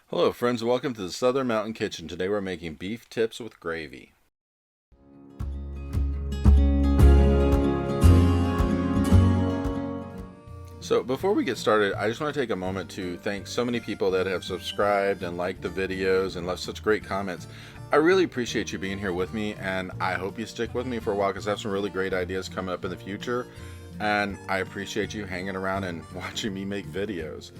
Hello friends, and welcome to the Southern Mountain Kitchen. Today we're making beef tips with gravy. So before we get started, I just want to take a moment to thank so many people that have subscribed and liked the videos and left such great comments. I really appreciate you being here with me, and I hope you stick with me for a while because I have some really great ideas coming up in the future, and I appreciate you hanging around and watching me make videos.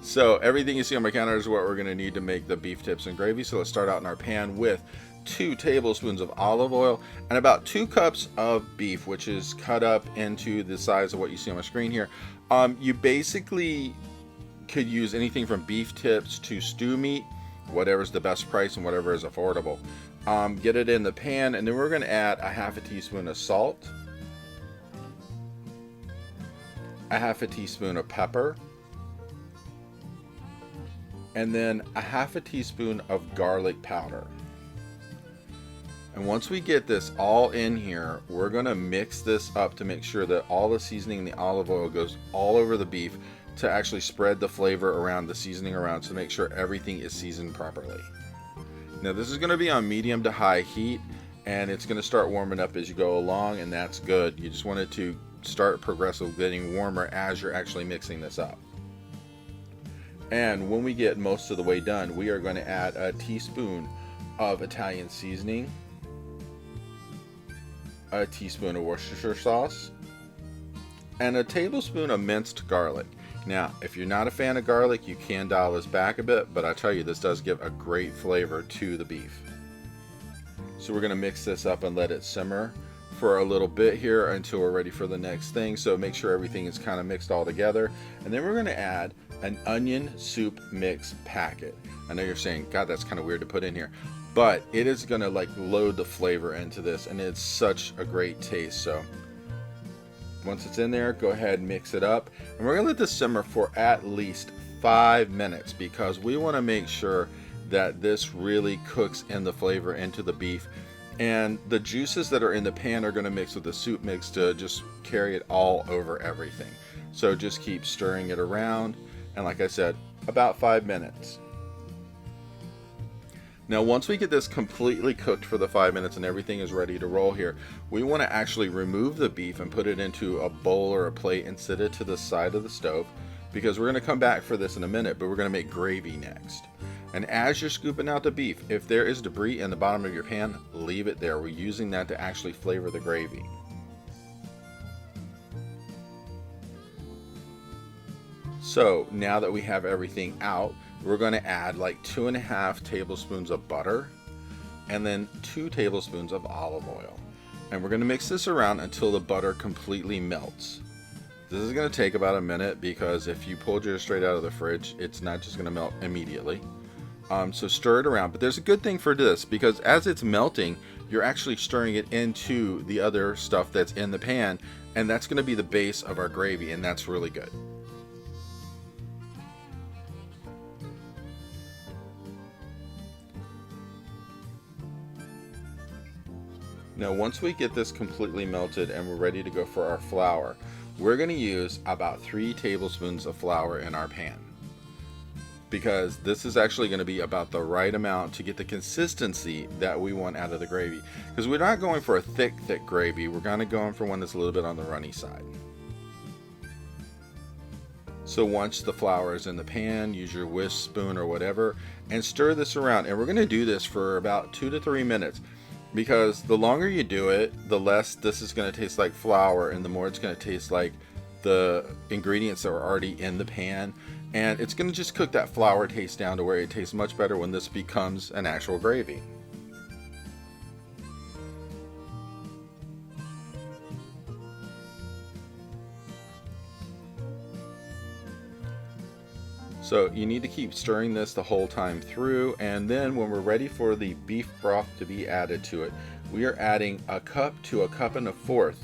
So everything you see on my counter is what we're going to need to make the beef tips and gravy. So let's start out in our pan with 2 tablespoons of olive oil and about 2 cups of beef, which is cut up into the size of what you see on my screen here. You basically could use anything from beef tips to stew meat, whatever's the best price and whatever is affordable. Get it in the pan, and then we're going to add a half a teaspoon of salt, a half a teaspoon of pepper, and then a half a teaspoon of garlic powder. And once we get this all in here, we're going to mix this up to make sure that all the seasoning and the olive oil goes all over the beef to actually spread the flavor around, the seasoning around, to make sure everything is seasoned properly. Now this is going to be on medium to high heat, and it's going to start warming up as you go along, and that's good. You just want it to start progressively getting warmer as you're actually mixing this up. And when we get most of the way done, we are going to add a teaspoon of Italian seasoning, a teaspoon of Worcestershire sauce, and a tablespoon of minced garlic. Now, if you're not a fan of garlic, you can dial this back a bit, but I tell you, this does give a great flavor to the beef. So we're going to mix this up and let it simmer for a little bit here until we're ready for the next thing. So make sure everything is kind of mixed all together, and then we're going to add an onion soup mix packet. I know you're saying, God, that's kind of weird to put in here, but it is going to like load the flavor into this, and it's such a great taste. So once it's in there, go ahead and mix it up, and we're going to let this simmer for at least 5 minutes because we want to make sure that this really cooks in the flavor into the beef, and the juices that are in the pan are going to mix with the soup mix to just carry it all over everything. So just keep stirring it around, and like I said, about 5 minutes. Now once we get this completely cooked for the 5 minutes and everything is ready to roll here, we want to actually remove the beef and put it into a bowl or a plate and sit it to the side of the stove, because we're going to come back for this in a minute, but we're going to make gravy next. And as you're scooping out the beef, if there is debris in the bottom of your pan, leave it there. We're using that to actually flavor the gravy. So now that we have everything out, we're going to add like 2.5 tablespoons of butter and then 2 tablespoons of olive oil. And we're going to mix this around until the butter completely melts. This is going to take about a minute because if you pulled yours straight out of the fridge, it's not just going to melt immediately. So stir it around. But there's a good thing for this, because as it's melting, you're actually stirring it into the other stuff that's in the pan, and that's going to be the base of our gravy, and that's really good. Now once we get this completely melted and we're ready to go for our flour, we're going to use about 3 tablespoons of flour in our pan, because this is actually going to be about the right amount to get the consistency that we want out of the gravy. Because we're not going for a thick gravy, we're kind of going for one that's a little bit on the runny side. So once the flour is in the pan, use your whisk spoon or whatever and stir this around. And we're going to do this for about 2 to 3 minutes, because the longer you do it, the less this is going to taste like flour, and the more it's going to taste like the ingredients that are already in the pan. And it's going to just cook that flour taste down to where it tastes much better when this becomes an actual gravy. So you need to keep stirring this the whole time through, and then when we're ready for the beef broth to be added to it, we are adding 1 cup to 1.25 cups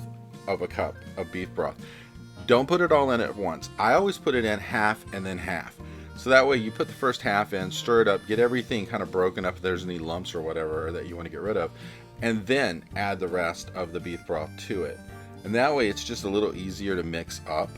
of a cup of beef broth. Don't put it all in at once. I always put it in half and then half. So that way you put the first half in, stir it up, get everything kind of broken up if there's any lumps or whatever that you want to get rid of, and then add the rest of the beef broth to it. And that way it's just a little easier to mix up.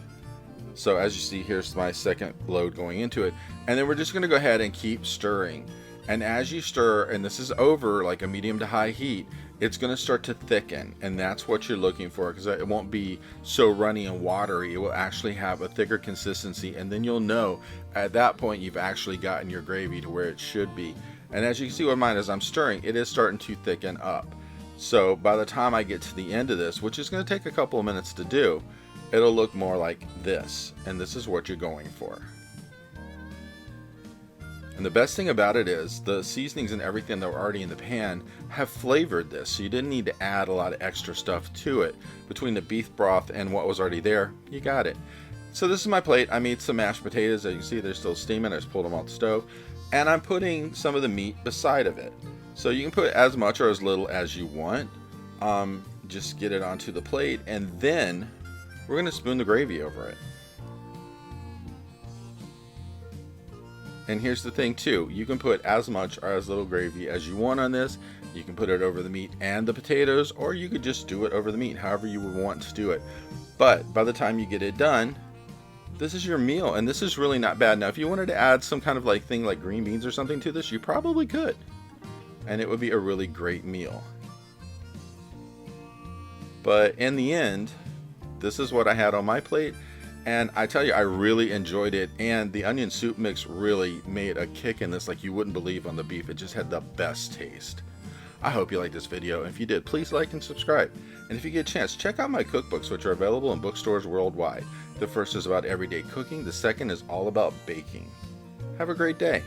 So as you see, here's my second load going into it. And then we're just gonna go ahead and keep stirring. And as you stir, and this is over like a medium to high heat, it's going to start to thicken, and that's what you're looking for, because it won't be so runny and watery. It will actually have a thicker consistency, and then you'll know at that point you've actually gotten your gravy to where it should be. And as you can see with mine, as I'm stirring, it is starting to thicken up. So by the time I get to the end of this, which is going to take a couple of minutes to do, it'll look more like this, and this is what you're going for. And the best thing about it is the seasonings and everything that were already in the pan have flavored this, so you didn't need to add a lot of extra stuff to it. Between the beef broth and what was already there, you got it. So this is my plate. I made some mashed potatoes. As you can see, they're still steaming. I just pulled them off the stove. And I'm putting some of the meat beside of it. So you can put as much or as little as you want. Just get it onto the plate, and then we're going to spoon the gravy over it. And here's the thing too, you can put as much or as little gravy as you want on this. You can put it over the meat and the potatoes, or you could just do it over the meat, however you would want to do it. But by the time you get it done, this is your meal, and this is really not bad. Now if you wanted to add some kind of like thing like green beans or something to this, you probably could. And it would be a really great meal. But in the end, this is what I had on my plate. And I tell you, I really enjoyed it, and the onion soup mix really made a kick in this like you wouldn't believe on the beef. It just had the best taste. I hope you liked this video, and if you did, please like and subscribe. And if you get a chance, check out my cookbooks, which are available in bookstores worldwide. The first is about everyday cooking, the second is all about baking. Have a great day.